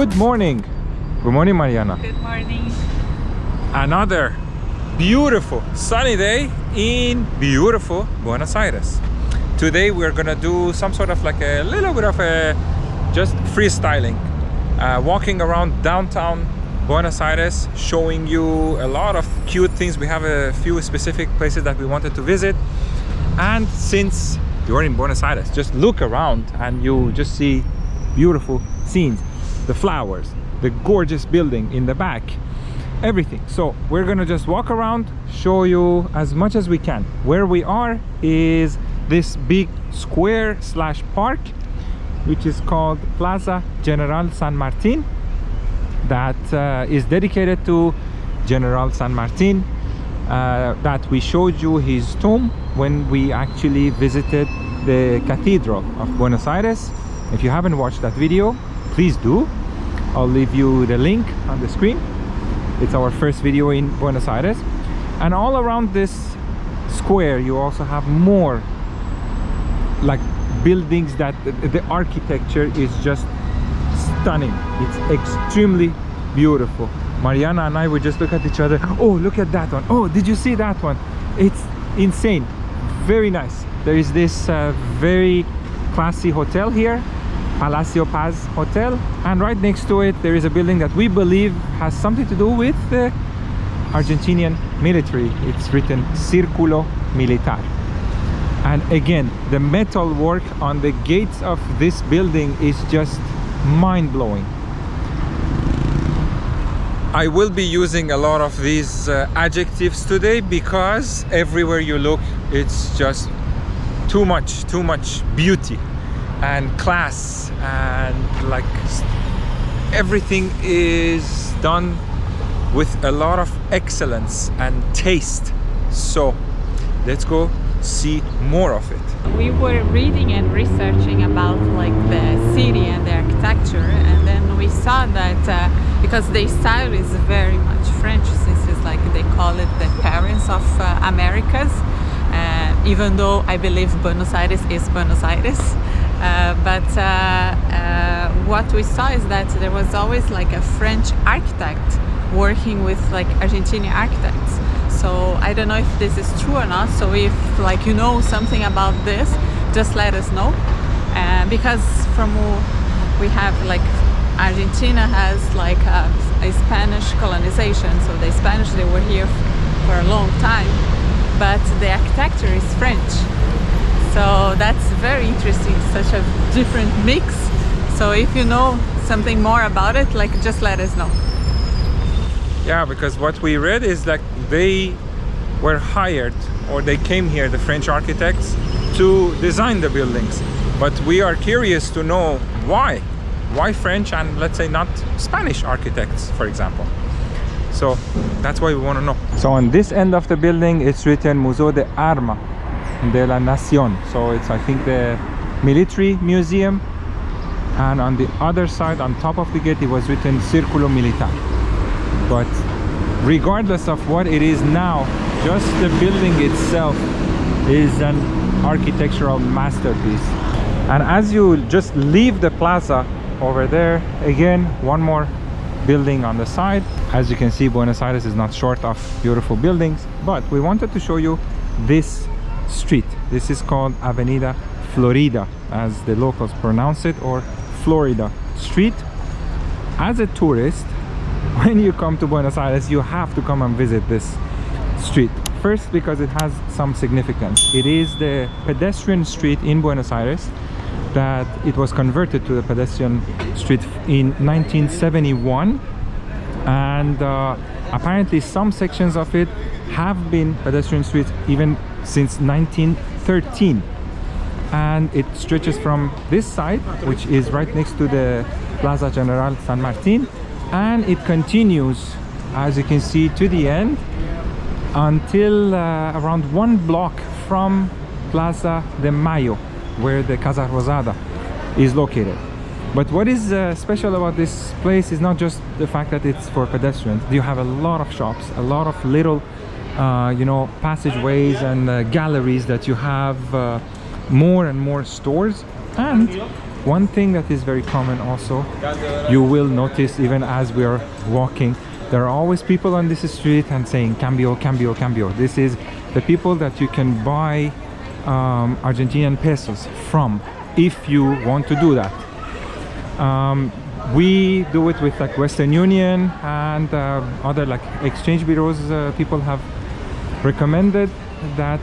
Good morning. Good morning, Mariana. Good morning. Another beautiful sunny day in beautiful Buenos Aires. Today we're gonna do some sort of like a little bit of a just freestyling, walking around downtown Buenos Aires, showing you a lot of cute things. We have a few specific places that we wanted to visit, and since you're in Buenos Aires, just look around and you just see beautiful scenes, the flowers, the gorgeous building in the back, everything. So we're gonna just walk around, show you as much as we can. Where we are is this big square slash park, which is called Plaza General San Martín, that is dedicated to General San Martín, that we showed you his tomb when we actually visited the Cathedral of Buenos Aires. If you haven't watched that video, please do. I'll leave you the link on the screen. It's our first video in Buenos Aires. And all around this square you also have more like buildings that the architecture is just stunning. It's extremely beautiful. Mariana and I would just look at each other. Oh, look at that one. Oh, did you see that one? It's insane. Very nice. There is this very classy hotel here, Palacio Paz Hotel, and right next to it there is a building that we believe has something to do with the Argentinian military. It's written Círculo Militar. And again, the metal work on the gates of this building is just mind-blowing. I will be using a lot of these adjectives today because everywhere you look it's just too much beauty and class, and like everything is done with a lot of excellence and taste. So let's go see more of it. We were reading and researching about like the city and the architecture, and then we saw that because the style is very much French, since it's like they call it the Paris of Americas, even though I believe Buenos Aires is Buenos Aires. But what we saw is that there was always like a French architect working with like Argentinian architects. So I don't know if this is true or not. So if like you know something about this, just let us know. Because from we have like Argentina has like a Spanish colonization. So the Spanish, they were here for a long time, but the architecture is French. So that's very interesting, such a different mix. So if you know something more about it, like just let us know. Yeah, because what we read is that they were hired, or they came here, the French architects, to design the buildings. But we are curious to know why. Why French and let's say not Spanish architects, for example. So that's why we want to know. So on this end of the building it's written Museo de Arma de la Nación. So it's, I think, the military museum. And on the other side, on top of the gate, it was written Círculo Militar. But regardless of what it is now, just the building itself is an architectural masterpiece. And as you just leave the plaza over there, again, one more building on the side. As you can see, Buenos Aires is not short of beautiful buildings, but we wanted to show you this street. This is called Avenida Florida, as the locals pronounce it, or Florida Street. As a tourist, when you come to Buenos Aires, you have to come and visit this street. First, because it has some significance. It is the pedestrian street in Buenos Aires that it was converted to the pedestrian street in 1971, and apparently some sections of it have been pedestrian streets even since 1913. And it stretches from this side, which is right next to the Plaza General San Martín, and it continues, as you can see, to the end until around 1 block from Plaza de Mayo, where the Casa Rosada is located. But what is special about this place is not just the fact that it's for pedestrians. You have a lot of shops, a lot of little you know, passageways and galleries that you have more and more stores, and One thing that is very common also, you will notice even as we are walking, there are always people on this street and saying cambio, cambio, cambio. This is the people that you can buy Argentinian pesos from if you want to do that. We do it with like Western Union and other like exchange bureaus. People have recommended that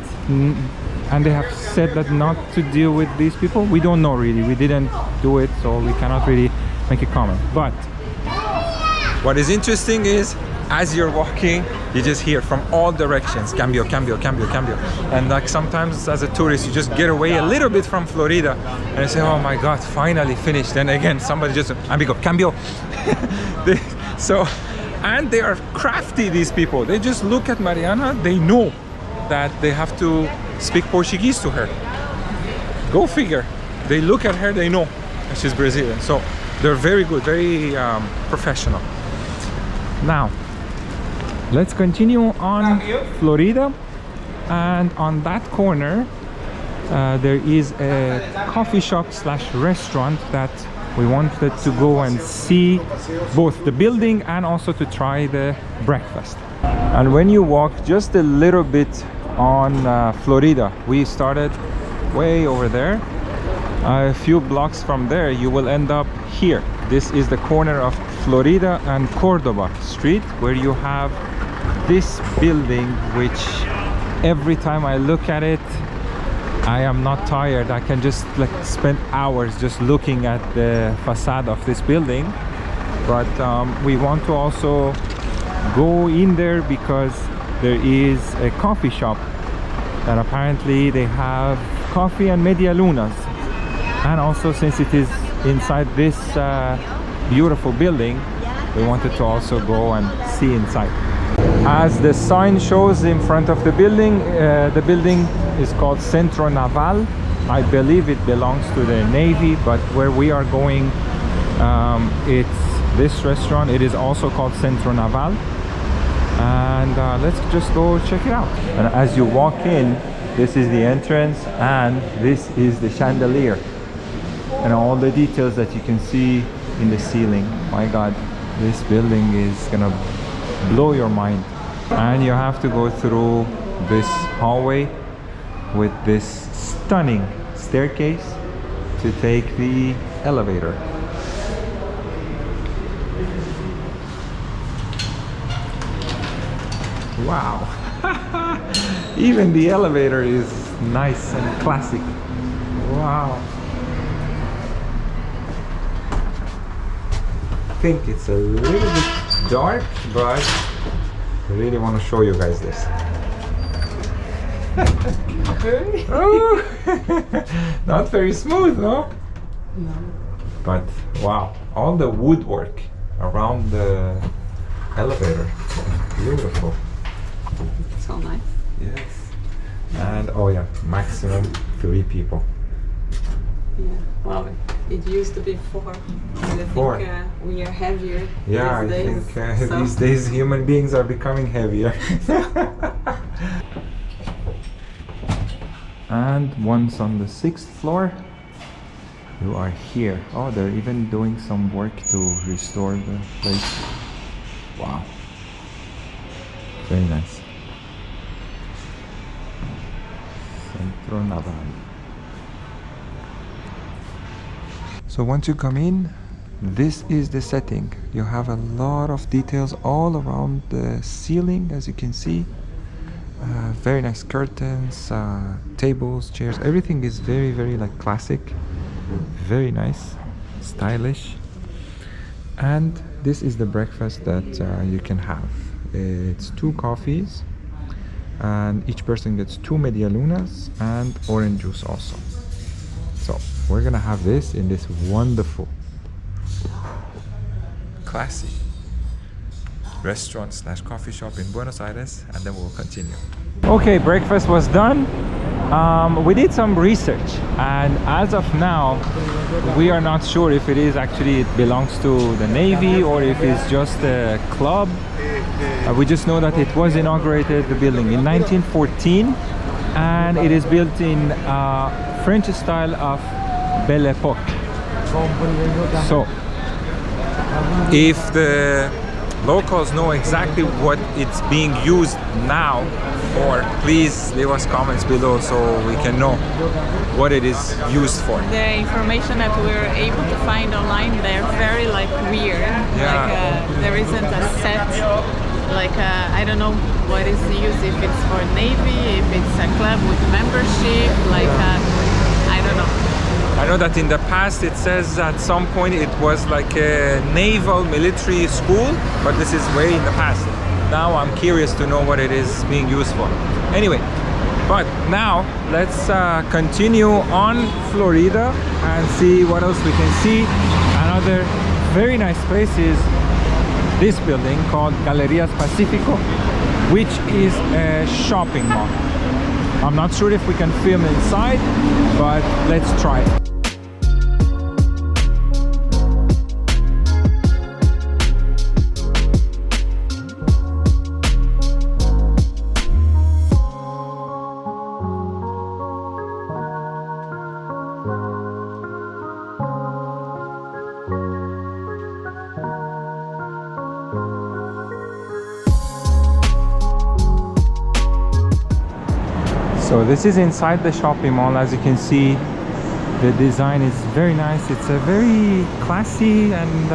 and they have said that not to deal with these people. We don't know really, we didn't do it, so we cannot really make a comment. But what is interesting is as you're walking, you just hear from all directions cambio, cambio, cambio, cambio. And like sometimes as a tourist you just get away a little bit from Florida and you say, oh my god, finally finished. Then again somebody just amigo, cambio. So, and they are crafty, these people. They just look at Mariana, they know that they have to speak Portuguese to her. Go figure. They look at her, they know that she's Brazilian. So they're very good, very professional. Now let's continue on Florida, and on that corner there is a coffee shop slash restaurant that we wanted to go and see both the building and also to try the breakfast. And when you walk just a little bit on Florida, we started way over there, a few blocks from there you will end up here. This is the corner of Florida and Cordoba Street, where you have this building which every time I look at it I am not tired. I can just like spend hours just looking at the facade of this building. But we want to also go in there because there is a coffee shop that apparently they have coffee and media lunas. And also since it is inside this beautiful building, we wanted to also go and see inside. As the sign shows in front of the building is called Centro Naval. I believe it belongs to the Navy, but where we are going, it's this restaurant. It is also called Centro Naval. And let's just go check it out. And as you walk in, this is the entrance and this is the chandelier. And all the details that you can see in the ceiling. My god, this building is gonna blow your mind. And you have to go through this hallway with this stunning staircase to take the elevator. Wow. Even the elevator is nice and classic. Wow. I think it's a little bit dark, but I really want to show you guys this. Oh, not very smooth, no? No. But wow, all the woodwork around the elevator, beautiful. So nice. Yes. And oh yeah, maximum 3 people. Yeah. Well, it used to be 4. And I think we are heavier. Yeah, I these think days, so. these days human beings are becoming heavier. And once on the 6th floor, you are here. Oh, they're even doing some work to restore the place. Wow. Very nice. Centro Naval. So once you come in, this is the setting. You have a lot of details all around the ceiling, as you can see. Very nice curtains, tables, chairs. Everything is very, very like classic. Very nice, stylish. And this is the breakfast that you can have. It's 2 coffees, and each person gets 2 media lunas and orange juice also. So we're gonna have this in this wonderful, classy restaurant slash coffee shop in Buenos Aires, and then we'll continue. Okay, breakfast was done. We did some research, and as of now we are not sure if it belongs to the Navy or if it's just a club. We just know that it was inaugurated, the building, in 1914, and it is built in French style of Belle Époque. So if the locals know exactly what it's being used now for, please leave us comments below so we can know what it is used for. The information that we're able to find online, they're very like weird. Yeah. Like there isn't a set, like I don't know what is used, if it's for Navy, if it's a club with membership, like I don't know. I know that in the past it says at some point it was like a naval military school, but this is way in the past. Now I'm curious to know what it is being used for. Anyway, but now let's continue on Florida and see what else we can see. Another very nice place is this building called Galerías Pacífico, which is a shopping mall. I'm not sure if we can film inside, but let's try it. So this is inside the shopping mall. As you can see, the design is very nice. It's a very classy and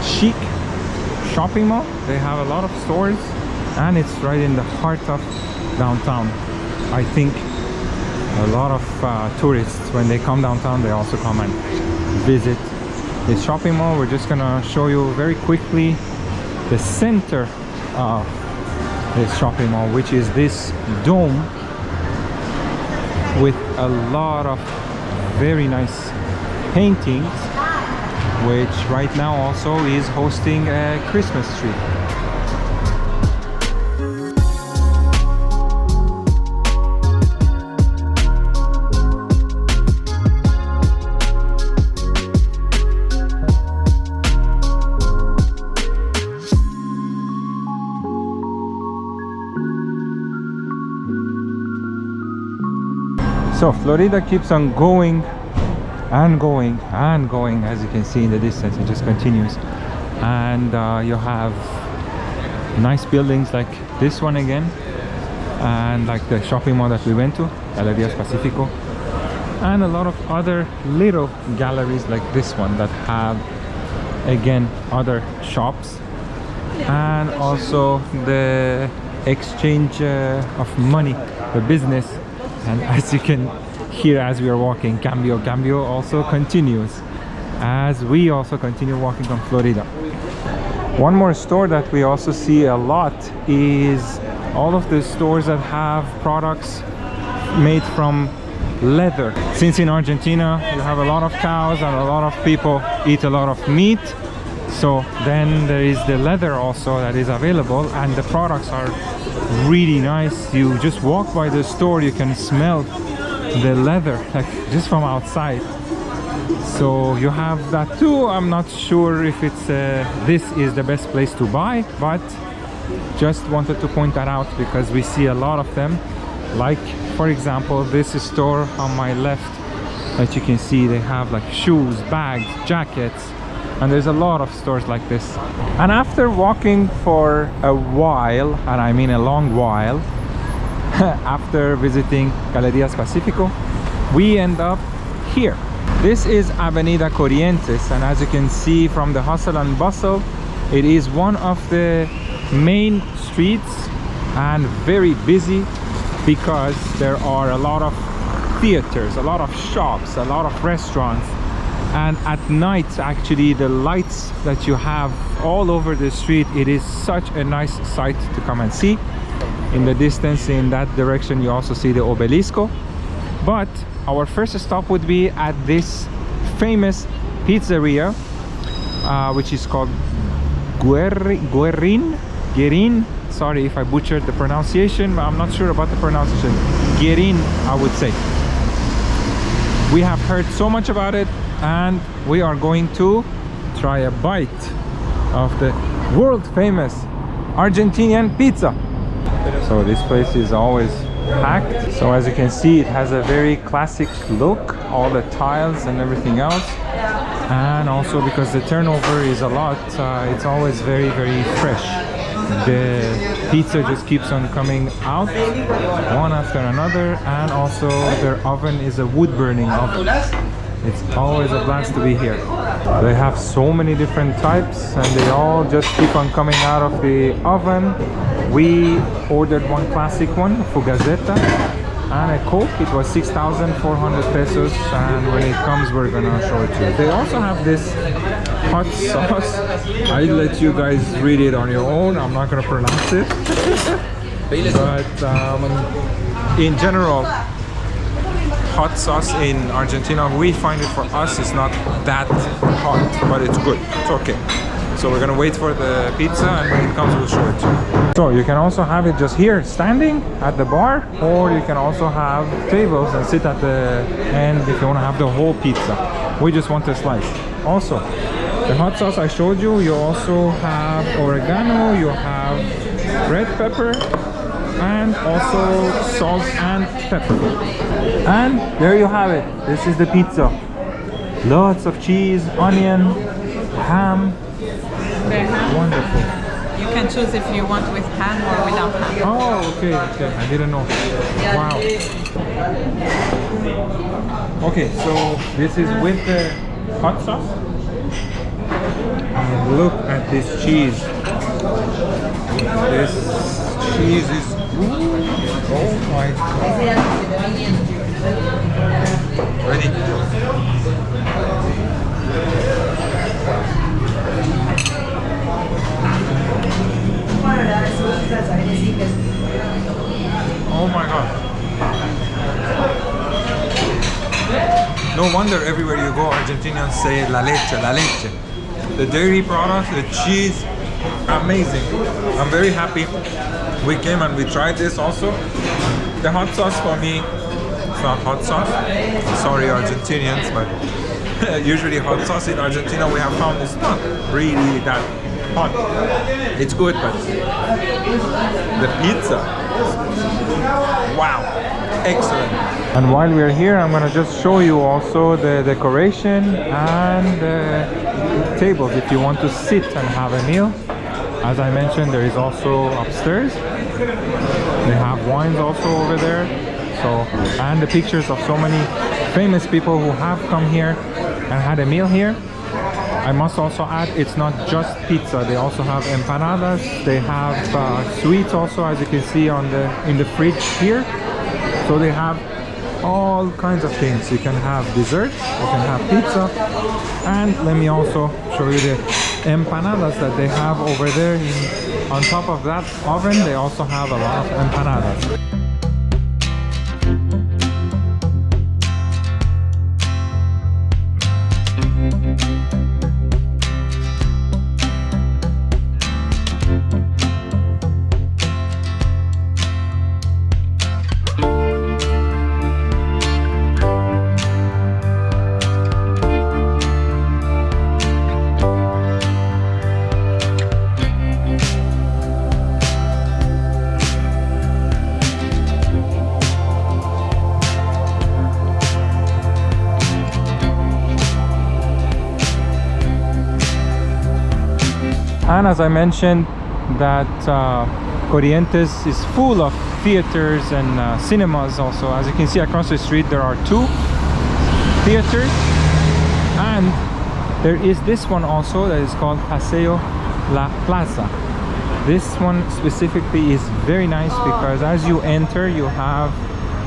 chic shopping mall. They have a lot of stores and it's right in the heart of downtown. I think a lot of tourists, when they come downtown, they also come and visit this shopping mall. We're just gonna show you very quickly the center of this shopping mall, which is this dome with a lot of very nice paintings, which right now also is hosting a Christmas tree. So Florida keeps on going and going and going. As you can see in the distance, it just continues. And you have nice buildings like this one again, and like the shopping mall that we went to, Galerías Pacífico, and a lot of other little galleries like this one that have again other shops, and also the exchange of money, the business. And as you can hear as we are walking, Cambio also continues as we also continue walking on Florida. One more store that we also see a lot is all of the stores that have products made from leather. Since in Argentina you have a lot of cows and a lot of people eat a lot of meat, so then there is the leather also that is available, and the products are really nice. You just walk by the store, you can smell the leather like just from outside. So you have that too. I'm not sure if it's this is the best place to buy, but just wanted to point that out because we see a lot of them. Like for example, this store on my left that you can see, they have like shoes, bags, jackets, and there's a lot of stores like this. And after walking for a while, and I mean a long while, after visiting Galerías Pacífico, we end up here. This is Avenida Corrientes, and as you can see from the hustle and bustle, it is one of the main streets and very busy because there are a lot of theaters, a lot of shops, a lot of restaurants. And at night, actually, the lights that you have all over the street, it is such a nice sight to come and see. In the distance, in that direction, you also see the obelisco. But our first stop would be at this famous pizzeria, which is called Güerrín. Sorry if I butchered the pronunciation, but I'm not sure about the pronunciation. Güerrín, I would say. We have heard so much about it, and we are going to try a bite of the world famous Argentinian pizza. So this place is always packed. So as you can see, it has a very classic look, all the tiles and everything else. And also because the turnover is a lot, it's always very, very fresh. The pizza just keeps on coming out one after another, and also their oven is a wood burning oven. It's always a blast to be here. They have so many different types and they all just keep on coming out of the oven. We ordered one classic one, fugazeta, and a Coke. It was 6,400 pesos, and when it comes we're gonna show it to you. They also have this hot sauce. I'll let you guys read it on your own. I'm not gonna pronounce it. But in general, hot sauce in Argentina, we find it for us is not that hot, but it's good. It's okay. So we're gonna wait for the pizza, and when it comes we'll show it to you. So you can also have it just here standing at the bar, or you can also have tables and sit at the end if you want to have the whole pizza. We just want a slice. Also, the hot sauce I showed you, you also have oregano, you have red pepper, and also salt and pepper. And there you have it. This is the pizza. Lots of cheese, onion, ham. Wonderful. You can choose if you want with ham or without ham. Oh, okay, okay. I didn't know. Wow. Okay, so this is with the hot sauce. And look at this cheese. This cheese is good. Oh my god. Ready? Oh my god. No wonder everywhere you go Argentinians say la leche, la leche. The dairy products, the cheese, amazing. I'm very happy we came and we tried this also. The hot sauce for me, it's not hot sauce. Sorry Argentinians, but usually hot sauce in Argentina we have found is not really that hot. It's good, but the pizza, wow, excellent. And while we're here, I'm gonna just show you also the decoration and the tables if you want to sit and have a meal. As I mentioned, there is also upstairs. They have wines also over there. So, and the pictures of so many famous people who have come here and had a meal here. I must also add, it's not just pizza. They also have empanadas. They have sweets also, as you can see in the fridge here. So they have all kinds of things. You can have desserts, you can have pizza, and let me also show you the empanadas that they have over there. On top of that oven, they also have a lot of empanadas. And as I mentioned, that Corrientes is full of theaters and cinemas also. As you can see across the street there are 2 theaters, and there is this one also that is called Paseo La Plaza. This one specifically is very nice because as you enter you have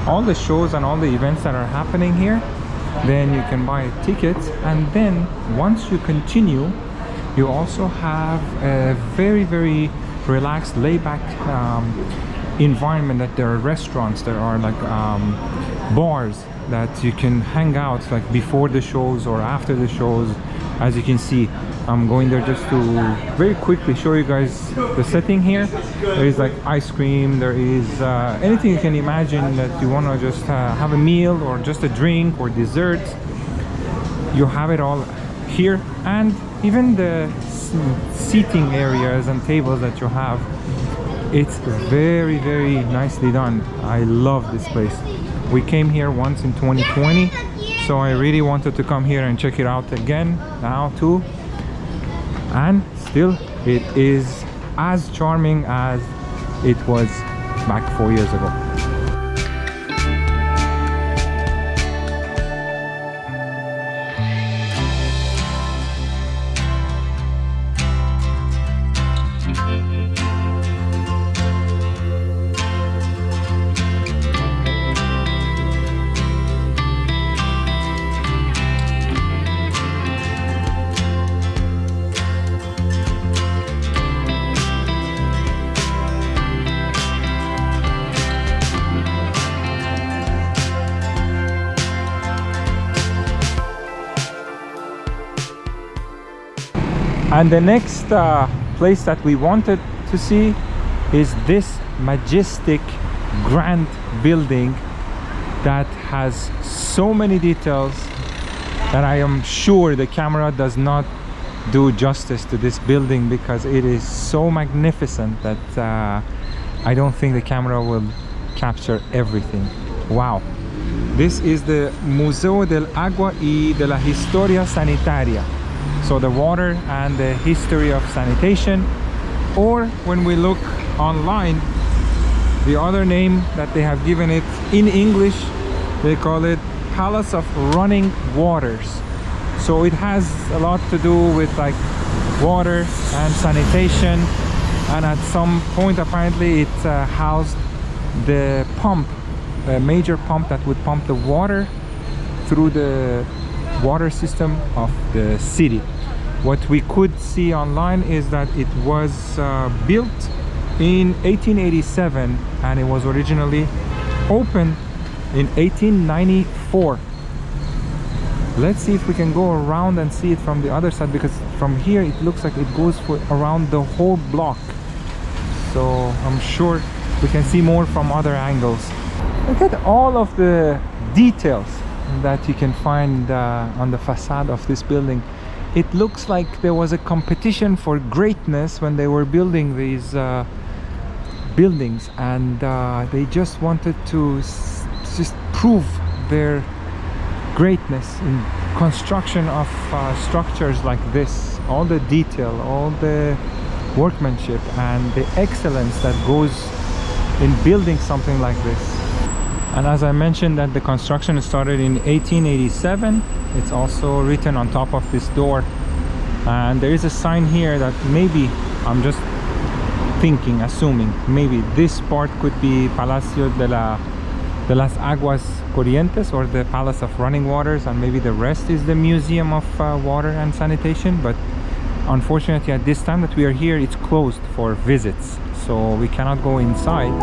all the shows and all the events that are happening here. Then you can buy tickets, and then once you continue you also have a very, very relaxed, laid-back environment. That there are restaurants, there are like bars that you can hang out like before the shows or after the shows. As you can see, I'm going there just to very quickly show you guys the setting here. There is like ice cream, there is anything you can imagine that you want to just have a meal or just a drink or dessert. You have it all here, and even the seating areas and tables that you have It's very, very nicely done. I love this place. We came here once in 2020, so I really wanted to come here and check it out again now too. And still, it is as charming as it was back 4 years ago. And the next place that we wanted to see is this Majestic Grand building that has so many details that I am sure the camera does not do justice to this building, because it is so magnificent that I don't think the camera will capture everything. Wow. This is the Museo del Agua y de la Historia Sanitaria. So the water and the history of sanitation, or when we look online, the other name that they have given it in English, they call it Palace of Running Waters. So it has a lot to do with like water and sanitation, and at some point apparently it housed the pump, a major pump that would pump the water through the water system of the city. What we could see online is that it was built in 1887 and it was originally opened in 1894. Let's see if we can go around and see it from the other side, because from here it looks like it goes around the whole block. So I'm sure we can see more from other angles. Look at all of the details that you can find on the facade of this building. It looks like there was a competition for greatness when they were building these buildings, and they just wanted to just prove their greatness in construction of structures like this. All the detail, all the workmanship and the excellence that goes in building something like this. And as I mentioned that the construction started in 1887, it's also written on top of this door. And there is a sign here that maybe, I'm just thinking, assuming, maybe this part could be Palacio de las Aguas Corrientes, or the Palace of Running Waters, and maybe the rest is the Museum of Water and Sanitation. But unfortunately at this time that we are here, it's closed for visits, so we cannot go inside.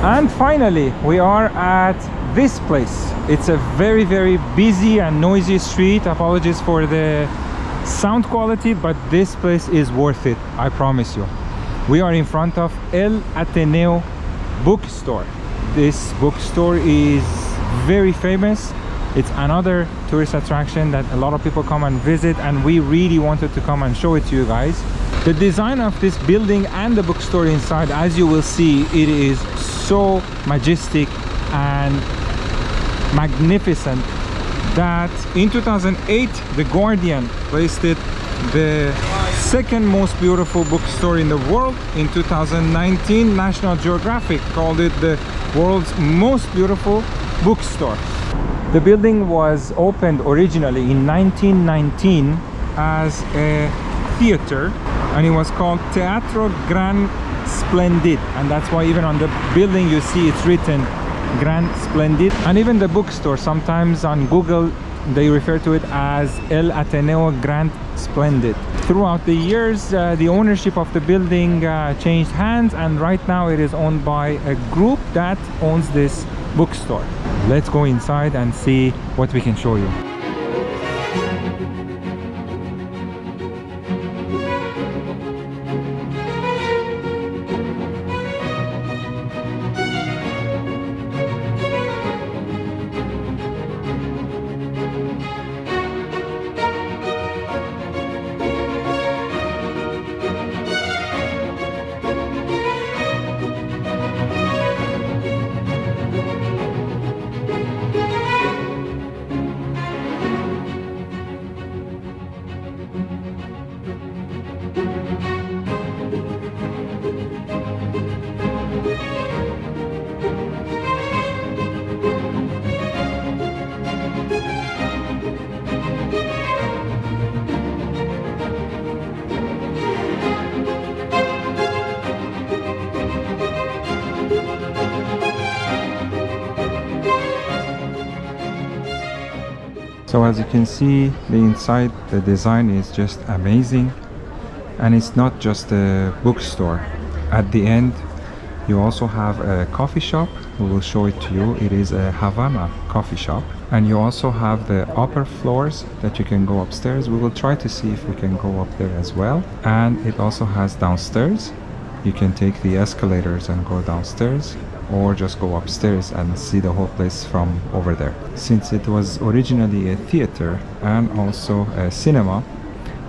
And finally, we are at this place. It's a very, very busy and noisy street. Apologies for the sound quality, but this place is worth it, I promise you. We are in front of El Ateneo bookstore. This bookstore is very famous. It's another tourist attraction that a lot of people come and visit, and we really wanted to come and show it to you guys. The design of this building and the bookstore inside, as you will see, it is so majestic and magnificent that in 2008 The Guardian placed it the second most beautiful bookstore in the world. In 2019 National Geographic called it the world's most beautiful bookstore. The building was opened originally in 1919 as a theater, and it was called Teatro Gran Splendid, and that's why even on the building you see it's written Gran Splendid. And even the bookstore, sometimes on Google they refer to it as El Ateneo Grand Splendid. Throughout the years, the ownership of the building changed hands, and right now it is owned by a group that owns this bookstore. Let's go inside and see what we can show you. So as you can see, the inside, the design is just amazing, and it's not just a bookstore. At the end you also have a coffee shop. We will show it to you. It is a Havana coffee shop, and you also have the upper floors that you can go upstairs. We will try to see if we can go up there as well. And it also has downstairs. You can take the escalators and go downstairs, or just go upstairs and see the whole place from over there. Since it was originally a theater and also a cinema,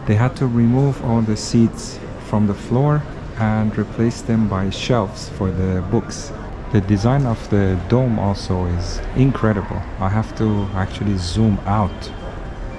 they had to remove all the seats from the floor and replace them by shelves for the books. The design of the dome also is incredible. I have to actually zoom out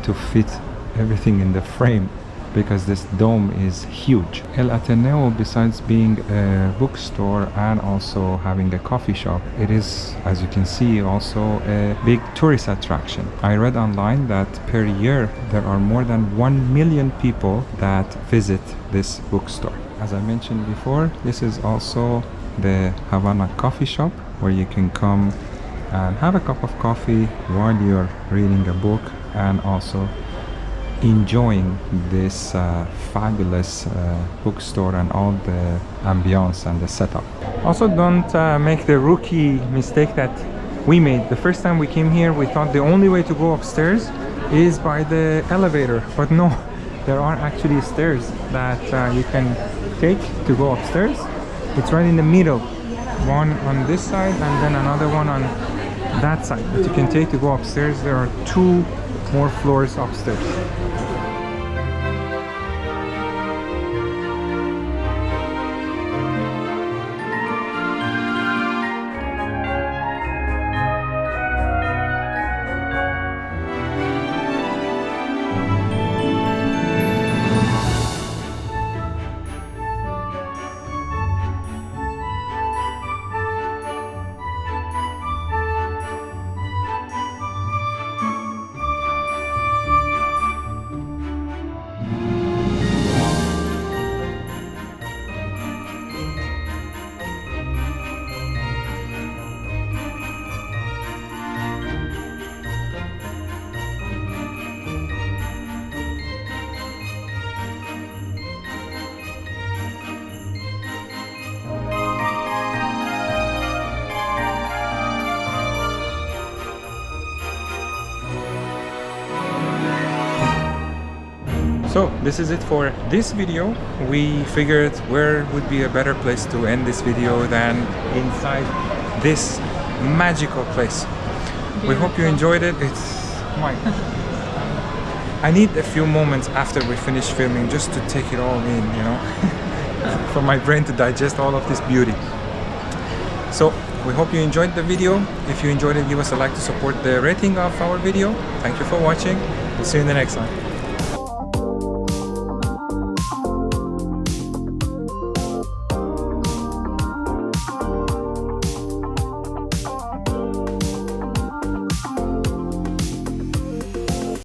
to fit everything in the frame, because this dome is huge. El Ateneo, besides being a bookstore and also having a coffee shop, it is, as you can see, also a big tourist attraction. I read online that per year there are more than 1 million people that visit this bookstore. As I mentioned before, this is also the Havana coffee shop, where you can come and have a cup of coffee while you're reading a book and also enjoying this fabulous bookstore and all the ambiance and the setup. Also, don't make the rookie mistake that we made. The first time we came here, we thought the only way to go upstairs is by the elevator, but no, there are actually stairs that you can take to go upstairs. It's right in the middle, one on this side and then another one on that side that you can take to go upstairs. There are 2 more floors upstairs. So this is it for this video. We figured where would be a better place to end this video than inside this magical place. We hope you enjoyed it. It's mine. I need a few moments after we finish filming just to take it all in, you know, for my brain to digest all of this beauty. So we hope you enjoyed the video. If you enjoyed it, give us a like to support the rating of our video. Thank you for watching. We'll see you in the next one.